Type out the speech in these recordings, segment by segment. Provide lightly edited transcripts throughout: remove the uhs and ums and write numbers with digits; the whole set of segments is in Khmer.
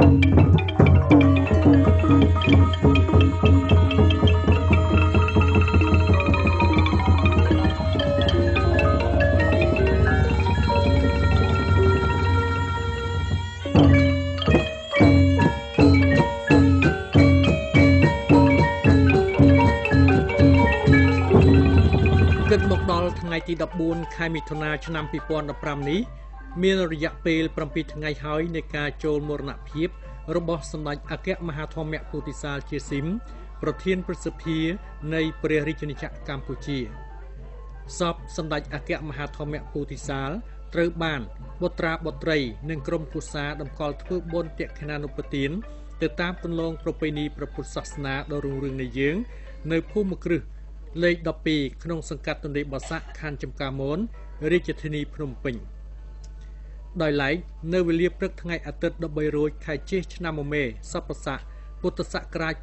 មកដល់ថ្ងៃទី14ខែមិថុនាឆ្នាំ2015នេះមានរយៈពេល7ថ្ងៃហើយនៃការចូលមរណភាពរបស់សម្ដេចអគ្គមហាធម្មពោធិសាលជាស៊ីមប្រធានព្រឹទ្ធសភានៃព្រះរាជាណាចក្រកម្ពុជាសពសម្ដេចអគ្គមហាធម្មពោធិសាលត្រូវបានបុត្រាបុត្រីនិងក្រុមគូសាតម្កល់ធ្វើបុណ្យទក្ខិណានុប្បទានទៅតាមទន្លងប្រពៃណីព្រះពុទ្ធសាសនាដ៏រុងរឿងនៃយើងនៅភូមិគ្រឹះលេខ12ក្នុងសង្កាត់ទន្លេបាសាក់ខណ្ឌចំការមនរាជធានីភ្នំពេញដោយឡែកនៅវេលាព្រឹកថ្ងៃអាទិត្យ13រោចខែជេសឆ្នាំមមេសប្បស័កពុទ្ធសករាជ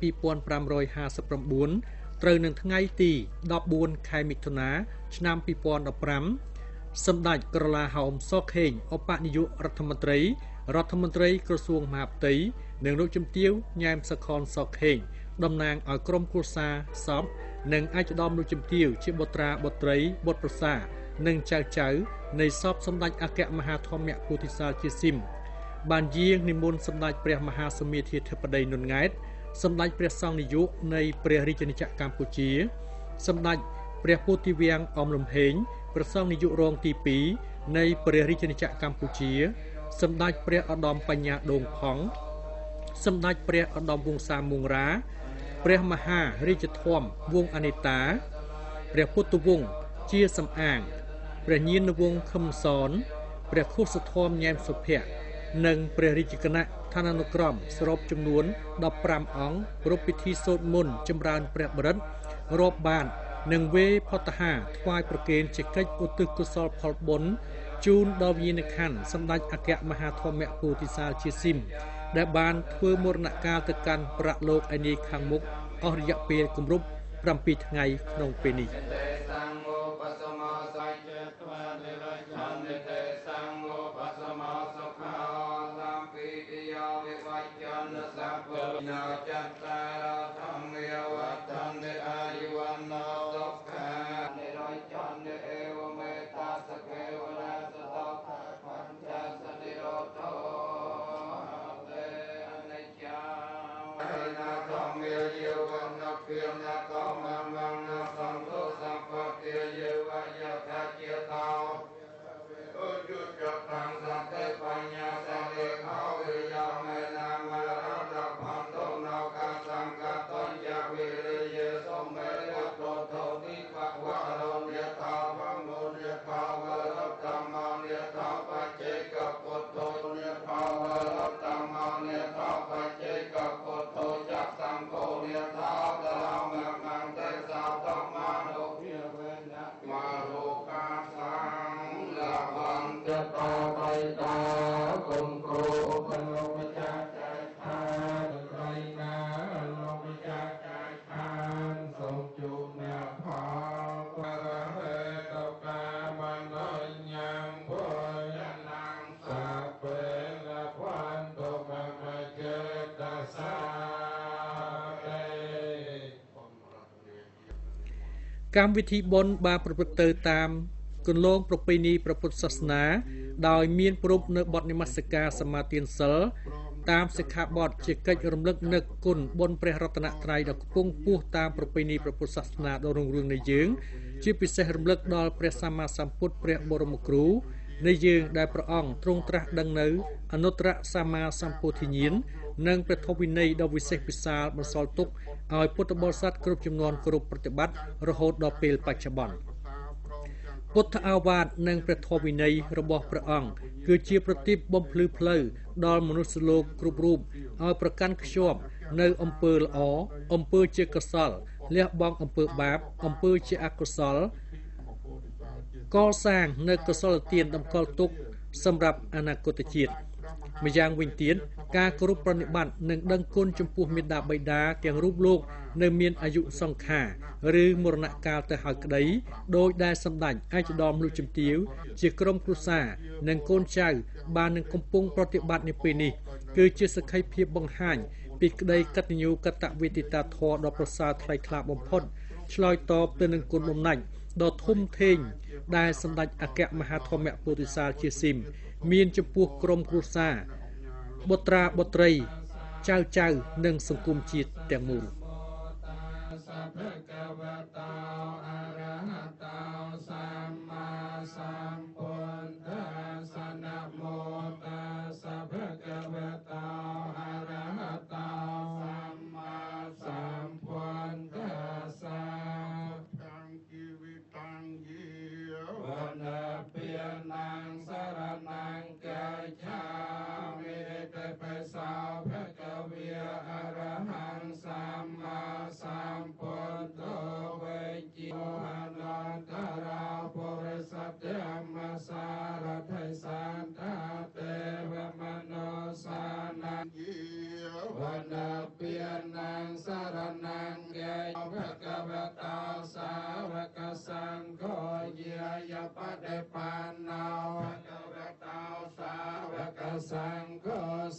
2559ត្រូវនឹងថ្ងៃទី14ខែមិថុនាឆ្នាំ2015សម្ដេចក្រឡាហោមសខេងឧបនាយករដ្ឋមន្ត្រីក្រសួងមហាផ្ទៃនិងលោកជំទាវញ៉ែមសខនសខេងតំណាងឲ្យក្រុមគ្រួសារសពនិងឯកឧត្តមលោកជំទាវជាបុត្រាបុត្រីបុត្រប្រសានិងចៅនៃសពសម្ដេចអគ្គមហាធម្មពោធិសាលជាស៊ីមបានយាងនិមន្តសម្ដេចព្រះមហាសមាធិធិបតីនុនង៉ែតសម្ដេចព្រះសង្ឃនាយកនៃព្រះរាជាណាចក្រកម្ពុជាសម្ដេចព្រះពោធិវាំងអមលំហេងព្រះសង្ឃនាយករងទី2នៃព្រះរាជាណាចក្រកម្ពុជាសម្ដេចព្រះឧត្តមបញ្ញាដូងផង់សម្ដេចព្រះឧត្តមវង្សាមុងរាព្រះមហារាជធម្មវង្សអនេតាព្រះពុទ្ធវង្សជាសំអាងព្រះញាណវង្សខឹមសនព្រះខុសធម្មញ៉ែមសុភ័ក្រនិងព្រះរាជគណៈឋានានុក្រមសរុបចំនួន15អង្គប្រពៃពិធីសូត្រមន្តចម្រើនព្រះបរិត្តរាប់បាតនិងវេផតហាថ្វាយប្រគេនជាកិច្ចឧទ្ទិសកុសលផលបុណ្យជូនដល់វិញ្ញាណក្ខន្ធសម្ដេចអគ្គមហាធម្មពោធិសាលជាស៊ីមដែលបានធ្វើមរណកាលទៅកាន់ប្រាក់លោកឯនេះខាងមុខអស់រយៈពេលគម្រប់7ថ្ងៃក្នុងពេលនេះកម្មវិធីបុណ្យបានប្រព្រឹត្តទៅតាមគន្លងប្រពៃណីព្រះពុទ្ធសាសនាដោយមានប្រពៃនៅបទនមស្ការសមាទានសិលតាមសិក្ខាបទជាកិច្ចរំលឹកនឹកគុណបុណ្យព្រះរតនត្រ័យដ៏ខ្ពង់ខ្ពស់តាមប្រពៃណីព្រះពុទ្ធសាសនាដ៏រុងរឿងនៃយើងជាពិសេសរំលឹកដល់ព្រះសម្មាសម្ពុទ្ធព្រះបរមគ្រូនៃយើងដែលព្រះអង្គទ្រង់ត្រាស់ដឹងនៅអនុត្តរសម្មាសម្ពោធិញ្ញាណនិងព្រះធម៌វិន័យដ៏វិសេសវិសាលបន្សល់ទុកឲ្យពុទ្ធបរិស័ទគ្រប់ចំនួនគ្រប់ប្រតិបត្តិរហូតដល់ពេលបច្ចុប្បន្នពុទ្ធអាវាទនិងព្រះធម៌វិន័យរបស់ព្រះអង្គគឺជាប្រទីបបំភ្លឺផ្លូវដល់មនុស្សលោកគ្រប់រូបឲ្យប្រកាន់ខ្ជាប់នៅអំពើល្អអំពើជាកុសលលះបង់អំពើបាបអំពើជាអកុសលកសាងនៅកុសលទានតម្កល់ទុកសម្រាប់អនាគតជាតិ ម្យ៉ាងវិញទៀតការគោរពប្រណិប័តនិងដឹងគុណចំពោះមាតាបិតាទាំងរូបលោកនៅមានអាយុសង្ខារឬមរណកាលទៅហើយក្តីដោយដែលសម្ដេចឯកឧត្តមលោកជំទាវជាក្រុមគ្រួសារនិងកូនចៅបាននឹងកំពុងប្រតិបត្តិនៅពេលនេះគឺជាសក្ខីភាពបង្ហាញពីក្តីកតញ្ញូកតវេទិតាធម៌ដ៏ប្រសើរថ្លៃថ្លាបំផុតឆ្លើយតបទៅនឹងគុណបំណាច់ដ៏ធំធេងដែលសម្ដេចអគ្គមហាធម្មពោធិសត្វជាស៊ីមមានចំពោះក្រុមគ្រួសារបុត្រាបុត្រីចៅនិងសង្គមជាតិទាំងមូលสังโฆ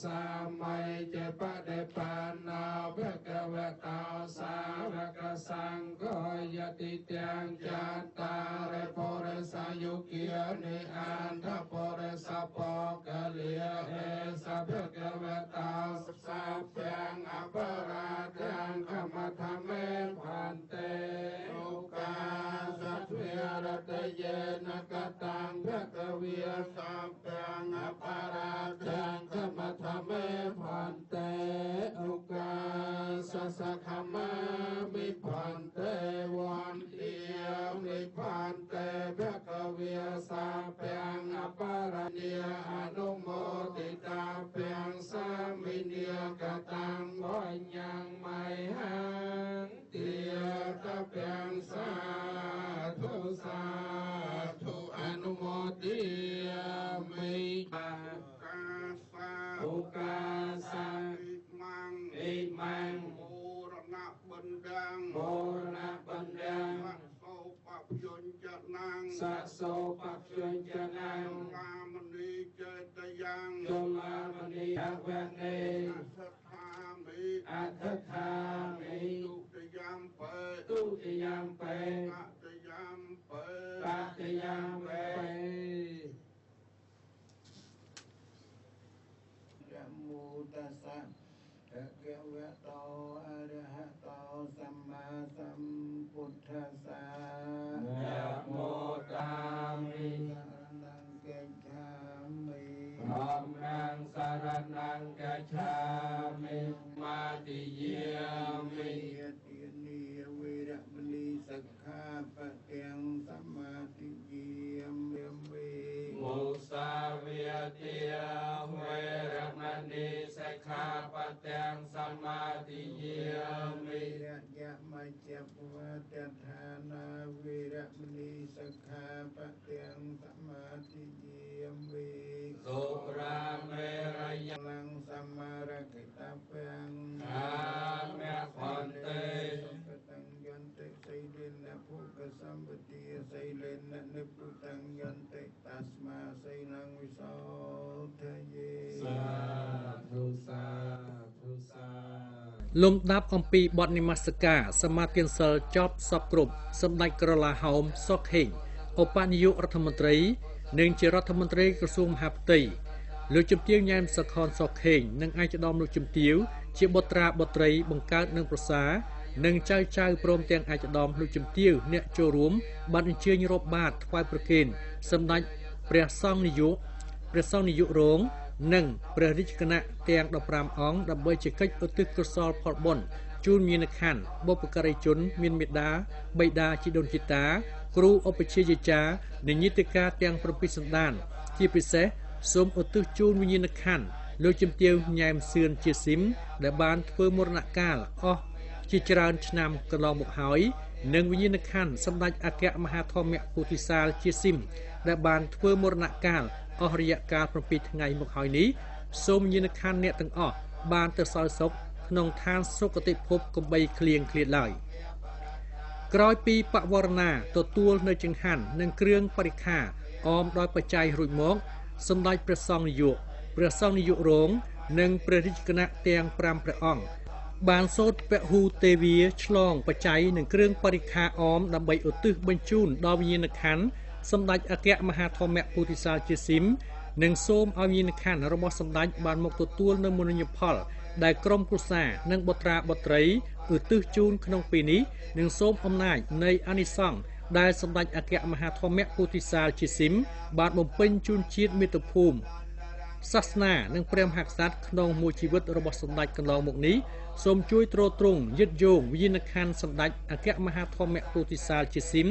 สามัยเจปะเดปานาภะคะวะโตสาวกสังโฆยติเตียงจัตตาริปุริสายุเกียนิอันทปุริสปกะเลียเอสะภะคะวะโตสัพพังอปราทังขมะทะเมพันเตโอกาสัพเพรตเยนะกตังภะคะเวียสัพพังอปราทังขมะทะเมพันเตโอกาสัสขมะมิพันเตวันเตียมิพันเตภะคะเวียสัพพังอปราเนียอนุโมติตาเพียงสามิเนียกตังบ่ยังไม่หังเตียตะเพียงสาธุอนุโมติมิโอกาสังอิมังโมรณะบันดังโสปัพยนจะนังสะโสปัพยนจะนังลามณีเจตยังจลามณีอักเวเนอัตถามิตุติยามเปตุติยามเปตติยามเปตติยามเปนะโมตัสสะภะคะวะโตอะระหะโตสัมมาสัมพุทธัสสะนะโมตัมมินังเกจามิธัมมังสรณังกัจฉามิมาติเยมิตินิเวระมณีสักขาปะเตียงสัมมาติเยมิมุสาเวเตียเวระมณีสักขาปะเตียงสัมมาติเยมิยะมัจจปวัตถานาเวระมณีสักขาปะเตียงสัมมาติเยมิสุราเมรยลังสัมมาระกิตาเปียงอาเมพันเตกตังยันเตไสเลนะภูกสัมปติไสเลนะนิพุตังยันเตตัสมาไสนังวิโสทะเยสาธุสาธุสาលំដាប់អំពីបទនិមស្ការសមាទានសិលចប់សពគ្រប់សម្ដេចក្រឡាហោមសុកហេងឧបនាយករដ្ឋមន្ត្រីនិងជារដ្ឋមន្ត្រីក្រសួងមហាផ្ទៃលោកជំទាវញ៉ែមសខនសុកហេងនិងឯកឧត្តមលោកជំទាវជាបុត្រាបុត្រីបង្កើតនិងប្រសានិងចៅព្រមទាំងឯកឧត្តមលោកជំទាវអ្នកចូលរួមបានអញ្ជើញរាប់បាតថ្វាយប្រគេនសម្ដេចព្រះសង្ឃនាយករងនិងព្រះរាជគណៈទាំង15អង្គដើម្បីជាកិច្ចឧទ្ទិសកុសលផលបុណ្យជូនមានខណ្ឌបុព្វការីជនមានមេដាបិតាជីដូនជីតាគ្រូឧបជាយាចារ្យនិងញាតិកាទាំង7សន្តានជាពិសេសសូមឧទ្ទិសជូនវិញ្ញាណក្ខន្ធលោកជំទាវញ៉ែមសឿនជាស៊ីមដែលបានធ្វើមរណកាលអស់ជាច្រើនឆ្នាំកន្លងមកហើយនិងវិញ្ញាណក្ខន្ធសម្ដេចអគ្គមហាធម្មពោធិសត្វជាស៊ីមដែលបានធ្វើមរណកាលអស់រយៈកាល7ថ្ងៃមកហើយនេះ សូមយានខានអ្នកទាំងអស់បានទៅសោយសុខក្នុងឋានសុគតិភពកំបីឃ្លៀងឃ្លាតឡើយក្រោយពីបវរណាទទួលនៅចង្ហាន់និងគ្រឿងបរិក្ខារអមដោយបច្ច័យរួចមកសម្ដេចព្រះសង្ឃនាយករងនិងព្រះរាជគណៈទាំង5ព្រះអង្គបានសូត្រពហុទេវាឆ្លងបច្ច័យនិងគ្រឿងបរិក្ខារអមដើម្បីឧទ្ទិសបញ្ជូនដល់វិញ្ញាណក្ខន្ធសម្ដេចអគ្គមហាធម្មពុទ្ធិសាលជាស៊ីមនិងសូមឲ្យវិញ្ញាណក្ខន្ធរបស់សម្ដេចបានមកទទួលនៅមនោញ្ញផលដែលក្រុមគ្រួសារនិងបុត្រាបុត្រីឧទ្ទិសជូនក្នុងពេលនេះនិងសូមអំណាចនៃអានិសង្ឃដែលសម្ដេចអគ្គមហាធម្មពុទ្ធិសាលជាស៊ីមបានបំពេញជូនជាតិមាតុភូមិសាសនានិងព្រះមហាក្សត្រក្នុងមួយជីវិតរបស់សម្ដេចកន្លងមកនេះសូមជួយទ្រទ្រង់យឹតយោងវិញ្ញាណក្ខន្ធសម្ដេចអគ្គមហាធម្មពុទ្ធិសាលជាស៊ីម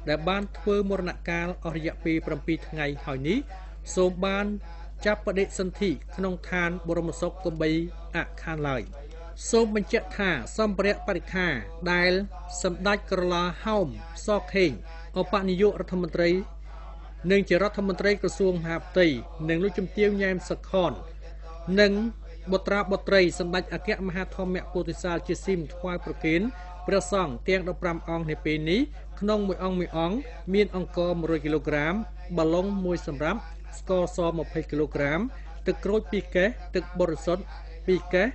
ដែលបានធ្វើមរណកាលអស់រយៈពេល7ថ្ងៃហើយនេះសូមបានចាប់បដិសន្ធិក្នុងឋានបរមសុខកំបីអខានឡើយសូមបញ្ជាក់ថាសម្ភារៈបរិក្ខារដែលសម្ដេចក្រឡាហោមសខេងឧបនាយករដ្ឋមន្ត្រីនិងជារដ្ឋមន្ត្រីក្រសួងមហាផ្ទៃនិងលោកជំទាវញ៉ែមសខននិងបុត្រាបុត្រីសម្ដេចអគ្គមហាធម្មពុទ្ធិសាលជាស៊ីមថ្វាយប្រគេនព្រះសង្ឃទាំង15អង្គនៅពេលនេះក្នុងមួយអង្គមានអង្ករ100គីឡូក្រាមបាឡុង1សម្រាប់ស្ករស20គីឡូក្រាមទឹកក្រូច2កេសទឹកបរិសុទ្ធ2កេស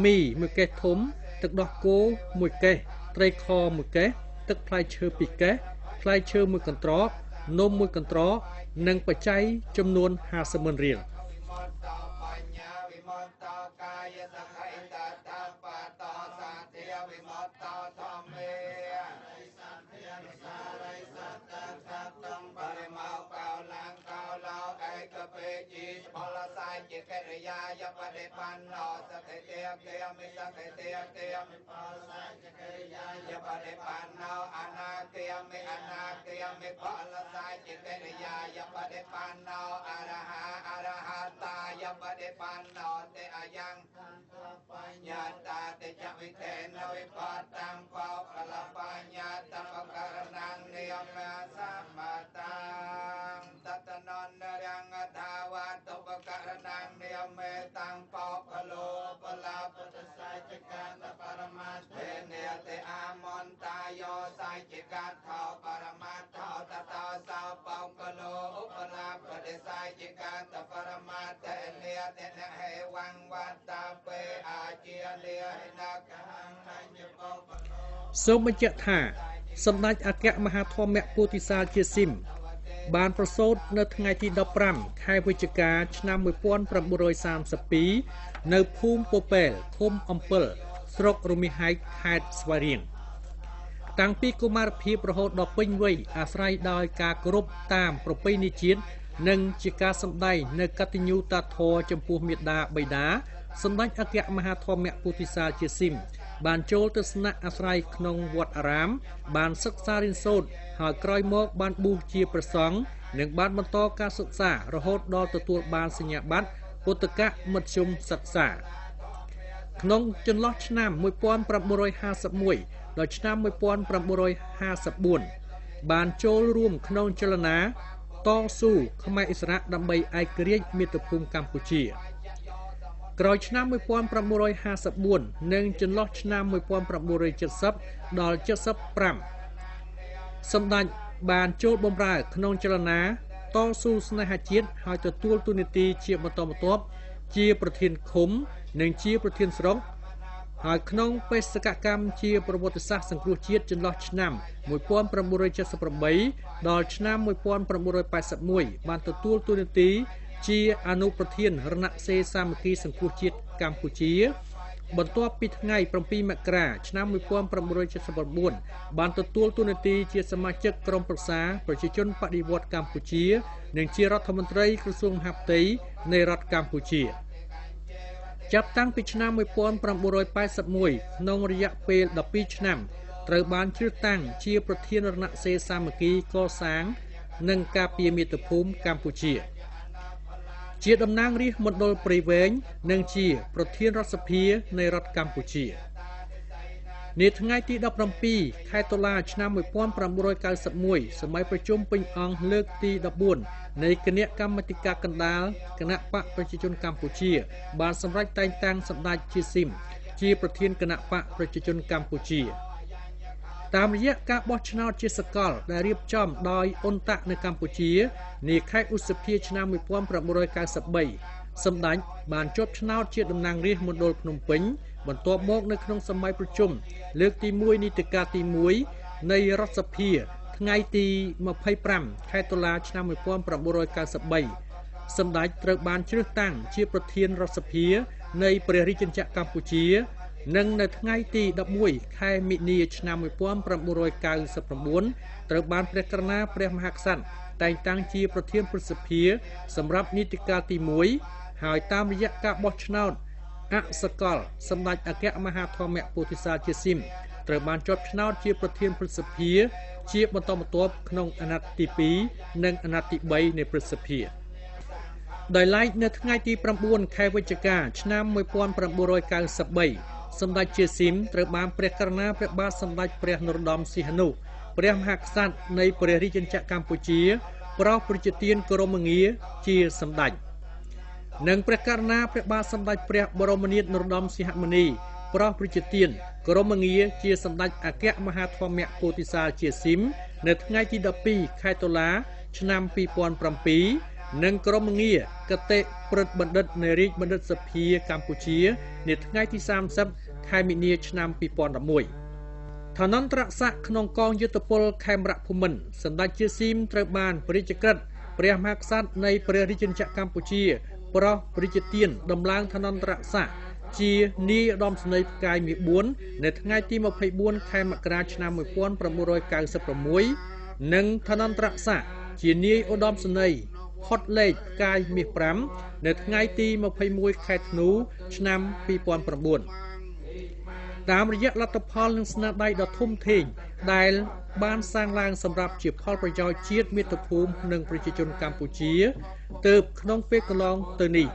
មី1កេសធំទឹកដោះគោ1កេសត្រីខ1កេសទឹកផ្លែឈើ2កេសផ្លែឈើ1កន្ត្រកនំ1កន្ត្រកនិងបច្ច័យចំនួន50,000រៀលជាកិរិយាយបដិបណ្ណោសកេតេកេមិសកេតេកេមិផលសាចកិរិយាយបដិបណ្ណោអនាគេមិអនាគេមិផលសាចកិរិយាយបដិបណ្ណោអរហតាយបដិបណ្ណោទេអយ៉ាងបញ្ញតាទេចវិធេនវិបតាំបោកលបញ្ញតាបករណងនិយមសម្បតាតតននរាងថាវតុបករណងនិយមេតាំបោកលោបលាពុទ្ធសាចកាតបរមត្ថេនេតិអាមន្តាយោសាចកាថោបរមត្ថោតតោសោបោកលោឧបលាពុទ្ធសាចកាតបរមត្ថេនេតិនហេវង្វត្តាពេអាជាលាហិណកហង្ហញ្ញបោកសូមបញ្ជាក់ថាសម្ដេចអគ្គមហាធម្មពុទ្ធិសាលជាស៊ីមបានប្រសូតនៅថ្ងៃទី15ខែវិច្ឆិកាឆ្នាំ1932នៅភូមិពពែលឃុំអំពិលស្រុករមាសហែកខេត្តស្វាយរៀងតាំងពីកុមារភាពរហូតដល់ពេញវ័យអាស្រ័យដោយការគោរពតាមប្រពៃណីជាតិនិងជាការសម្ដែងនៅកតញ្ញូតាធម៌ចំពោះមាតាបិតាសម្ដេចអគ្គមហាធម្មពុទ្ធិសាលជាស៊ីមបានចូលទៅស្នាក់អាស្រ័យក្នុងវត្តអារាមបានសិក្សារៀនសូត្រហើយក្រោយមកបានបួសជាព្រះសង្ឃនិងបានបន្តការសិក្សារហូតដល់ទទួលបានសញ្ញាបត្រពុទ្ធកមធ្យមសិក្សាក្នុងចន្លោះឆ្នាំ1951ដល់ឆ្នាំ1954បានចូលរួមក្នុងចលនាតស៊ូខ្មែរឥស្សរៈដើម្បីឯករាជ្យមាតុភូមិកម្ពុជាក្រោយឆ្នាំ1954និងចន្លោះឆ្នាំ1970ដល់75សម្ដេចបានចូលបម្រើក្នុងចលនាតស៊ូស្នេហាជាតិហើយទទួលតួនាទីជាបន្តបន្ទាប់ជាប្រធានឃុំនិងជាប្រធានស្រុកហើយក្នុងបេសកកម្មជាប្រវត្តិសាស្ត្រសង្គ្រោះជាតិចន្លោះឆ្នាំ1978ដល់ឆ្នាំ1981បានទទួលតួនាទីជាអនុប្រធានរណសិរ្សសាមគ្គីសង្គ្រោះជាតិកម្ពុជាបន្ទាប់ពីថ្ងៃ7មករាឆ្នាំ1979បានទទួលតួនាទីជាសមាជិកក្រុមប្រឹក្សាប្រជាជនបដិវត្តន៍កម្ពុជានិងជារដ្ឋមន្ត្រីក្រសួងមហាផ្ទៃនៃរដ្ឋកម្ពុជាចាប់តាំងពីឆ្នាំ1981ក្នុងរយៈពេល12ឆ្នាំត្រូវបានជ្រើសតាំងជាប្រធានរណសិរ្សសាមគ្គីកសាងនិងការពារមាតុភូមិកម្ពុជាជាតំណាងរាស្ត្រមណ្ឌលព្រៃវែងនិងជាប្រធានរដ្ឋសភានៃរដ្ឋកម្ពុជា នាថ្ងៃទី17ខែតុលាឆ្នាំ1991សម័យប្រជុំពេញអង្គលើកទី14នៃគណៈកម្មាធិការកណ្ដាលគណៈបកប្រជាជនកម្ពុជាបានសម្រេចតែងតាំងសម្ដេចជាស៊ីមជាប្រធានគណៈបកប្រជាជនកម្ពុជាតាមរយៈការបោះឆ្នោតជាសកលដែលរៀបចំដោយអ៊ុនតាក់នៅកម្ពុជានាខែឧសភាឆ្នាំ1993សម្ដេចបានជាប់ឆ្នោតជាតំណាងរាស្ត្រមណ្ឌលភ្នំពេញបន្ទាប់មកនៅក្នុងសម័យប្រជុំលើកទី1នីតិកាលទី1នៃរដ្ឋសភាថ្ងៃទី25ខែតុលាឆ្នាំ1993សម្ដេចត្រូវបានជ្រើសតាំងជាប្រធានរដ្ឋសភានៃព្រះរាជាណាចក្រកម្ពុជានិងនៅថ្ងៃទី11ខែមិនិនាឆ្នាំ1999ត្រូវបានព្រះករុណាព្រះមហាក្សត្រតែងតាំងជាប្រធានព្រឹទ្ធសភាសម្រាប់នីតិកាលទី1ហើយតាមរយៈការបោះឆ្នោតអសកលសម្ដេចអគ្គមហាធម្មពោធិសត្វជាស៊ីមត្រូវបានជាប់ឆ្នោតជាប្រធានព្រឹទ្ធសភាជាបន្តបន្ទាប់ក្នុងអាណត្តិទី2និងអាណត្តិទី3នៃព្រឹទ្ធសភាដោយឡែកនៅថ្ងៃទី9ខែវិច្ឆិកាឆ្នាំ1993សម្ដេចជាស៊ីមត្រូវបានព្រះករុណាព្រះបាទសម្ដេចព្រះនរោត្តមសីហនុព្រះមហាក្សត្រនៃព្រះរាជាណាចក្រកម្ពុជាប្រោសប្រជាទានគោរមងារជាសម្ដេចនិងព្រះករុណាព្រះបាទសម្ដេចព្រះបរមនាថនរោត្តមសីហមុនីប្រោសប្រជាទានគោរមងារជាសម្ដេចអគ្គមហាធម្មពោធិសត្វជាស៊ីមនៅថ្ងៃទី12ខែតុលាឆ្នាំ2007និងក្រុមងារគតិព្រឹទ្ធបណ្ឌិតនៃរាជបណ្ឌិតសភាកម្ពុជានាថ្ងៃទី30ខែមីនាឆ្នាំ2011ឋានន្តរស័ក្តិក្នុងកងយុទ្ធពលខេមរភូមិន្ទសម្ដេចជាស៊ីមត្រូវបានព្រះរាជក្រឹត្យព្រះមហាក្សត្រនៃព្រះរាជាណាចក្រកម្ពុជាប្រោសព្រះរាជទានដំឡើងឋានន្តរស័ក្តិជានាយឧត្តមសេនីយ៍ផ្កាយមាស4នៅថ្ងៃទី24ខែមករាឆ្នាំ1996និងឋានន្តរស័ក្តិជានាយឧត្តមសេនីយ៍ផុតលេខផ្កាយមាស5នៅថ្ងៃទី21ខែធ្នូឆ្នាំ2009តាមរយៈលទ្ធផលនិងស្នាដៃដ៏ធំធេងដែលបានសាងឡើងសម្រាប់ជាផលប្រយោជន៍ជាតិមាតុភូមិនិងប្រជាជនកម្ពុជាទើបក្នុងពេលកន្លងទៅនេះ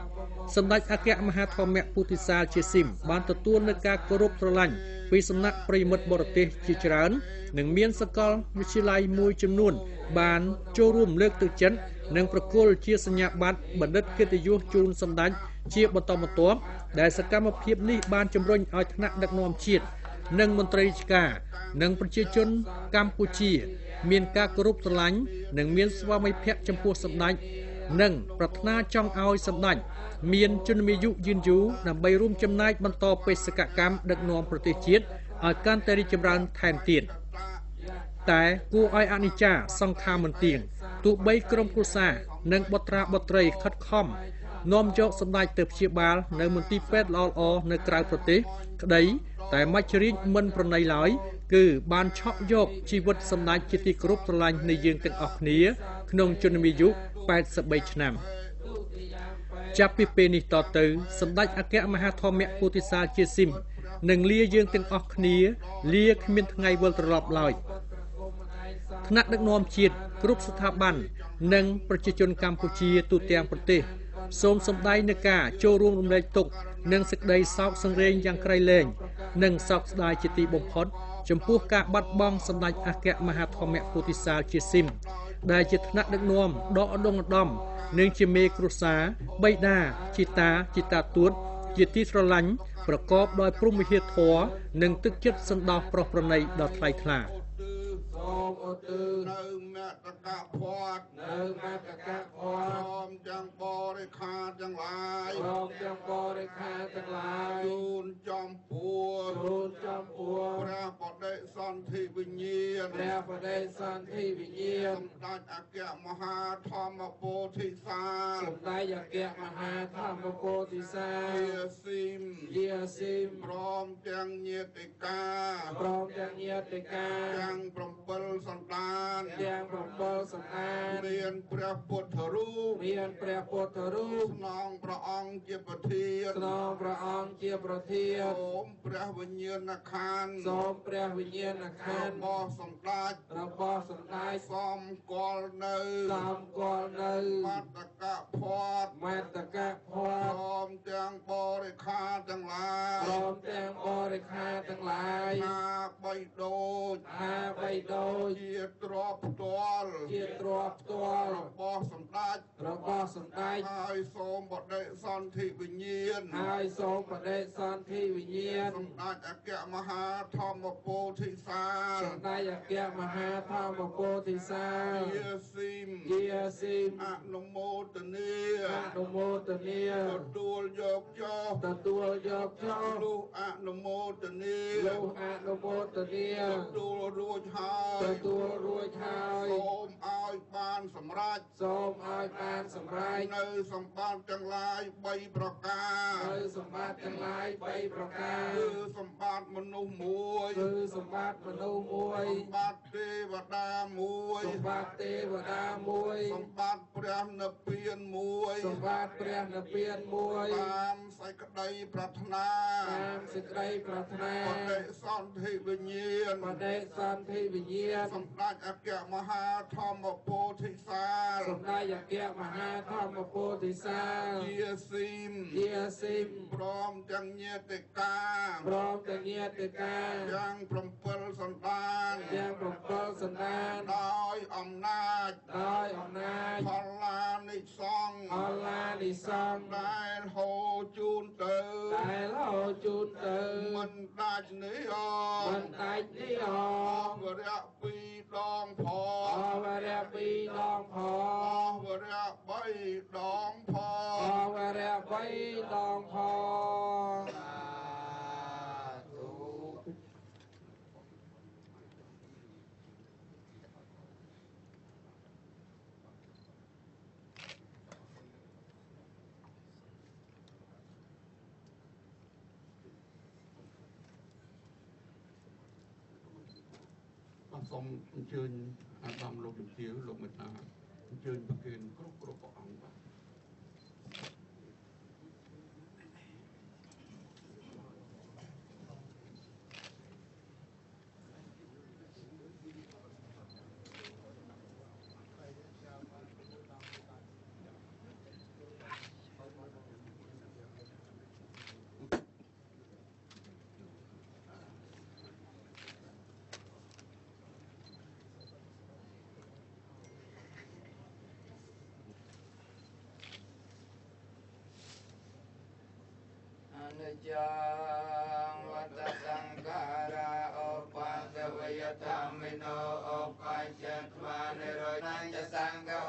សម្ដេចអគ្គមហាធម្មពោធិសត្វជាស៊ីមបានទទួលនូវការគោរពស្រឡាញ់ពីសំណាក់ប្រិយមិត្តបរទេសជាច្រើននិងមានសាកលវិទ្យាល័យមួយចំនួនបានចូលរួមលើកទឹកចិត្តនិងប្រគល់ជាសញ្ញាបត្របណ្ឌិតកិត្តិយសជូនសម្ដេចជាបន្តបន្ទាប់ដែលសកម្មភាពនេះបានជំរុញឲ្យថ្នាក់ដឹកនាំជាតិនិងមន្ត្រីរាជការនិងប្រជាជនកម្ពុជាមានការគោរពស្រឡាញ់និងមានស្វាមីភក្តិចំពោះសម្ដេចនិងប្រាថ្នាចង់ឲ្យសម្ដេចមានជន្មាយុយឺនយូរដើម្បីរួមចំណែកបន្តបេសកកម្មដឹកនាំប្រទេសជាតិឲ្យកាន់តែរីកចម្រើនថែមទៀតតែគួរឲ្យអនិច្ចាសង្ខារមិនទៀងទោះបីក្រុមគ្រួសារនិងបុត្រាបុត្រីខិតខំនាំយកសម្ដេចទៅព្យាបាលនៅមន្ទីរពេទ្យល្អៗនៅក្រៅប្រទេសក្តីតែមច្ចរាជមិនប្រណីឡើយគឺបានឆក់យកជីវិតសម្ដេចជាទីគោរពស្រឡាញ់នៃយើងទាំងអស់គ្នាក្នុងជន្មាយុ83ឆ្នាំចាប់ពីពេលនេះតទៅសម្ដេចអគ្គមហាធម្មពោធិសត្វជាស៊ីមនឹងលាយើងទាំងអស់គ្នាលាគ្មានថ្ងៃវិលត្រឡប់ឡើយថ្នាក់ដឹកនាំជាតិគ្រប់ស្ថាប័ននិងប្រជាជនកម្ពុជាទូទាំងប្រទេសសូមសម្ដែងនូវការចូលរួមរំលែកទុក្ខនិងសេចក្តីសោកសង្រេងយ៉ាងក្រៃលែងនិងសោកស្ដាយជាទីបំផុតចំពោះការបាត់បង់សម្ដេចអគ្គមហាធម្មពោធិសត្វជាស៊ីមដែលជាថ្នាក់ដឹកនាំដ៏ឧត្តមឧត្តមនិងជាមេគ្រួសារបិតាជីតាទួតជាទីស្រឡាញ់ប្រកបដោយព្រហ្មវិហារធម៌និងទឹកចិត្តសន្តោសប្រោសប្រណីដ៏ថ្លៃថ្លាឧទ្ទិសនៅមតកៈផាត់ព្រមទាំងបរិខាទាំងឡាយជូនចំពោះព្រះបដិសន្ធិវិញ្ញាណសម្ដេចអគ្គមហាធម្មពោធិសត្វយាស៊ីមព្រមទាំងញាតិកាទាំង7សន្តានមានព្រះពុទ្ធរូបស្នងព្រះអង្គជាប្រធានសូមព្រះវិញ្ញាណក្ខន្ធរបស់សម្ដេចសូមគាល់នៅមតកៈផាត់ព្រមទាំងបរិខាទាំងឡាយថា ដូចជាទ្របផ្ទាល់របស់សម្ដេចហើយសូមបដិសន្ធិវិញ្ញាណសម្ដេចអគ្គមហាធម្មពោធិសាជាស៊ីមអនុមោទនាទទួលយកចុះលុះអនុមោទនាទទួលរួចហើយសូមឲ្យបានសម្រេចនៅសម្បត្តិទាំងឡាយ3ប្រការគឺសម្បត្តិមនុស្សមួយសម្បត្តិទេវតាមួយសម្បត្តិព្រះនិព្វានមួយតាមសេចក្តីប្រាថ្នាបដិសន្ធិវិញ្ញាណសម្ដេចអគ្គមហាធម្មពោធិសាលជាស៊ីមព្រមទាំងញាតិកាយ៉ាង7សន្តានដោយអំណាចផល្លានិសង្ឃដែលហូរជូនទៅមិនដាច់នេះអស់វរៈ2ដងផងអស់វរៈ3ដងផងសូមអញ្ជើញអាដាមលោកជំទាវលោកមេត្តាអញ្ជើញប្រគេនគ្រប់ព្រះអង្គបាទអនិច្ចំវត្តសង្ខារាឧបសវយធម្មិនោឧបច្ឆត្វានិរោធញ្ញសង្ឃោ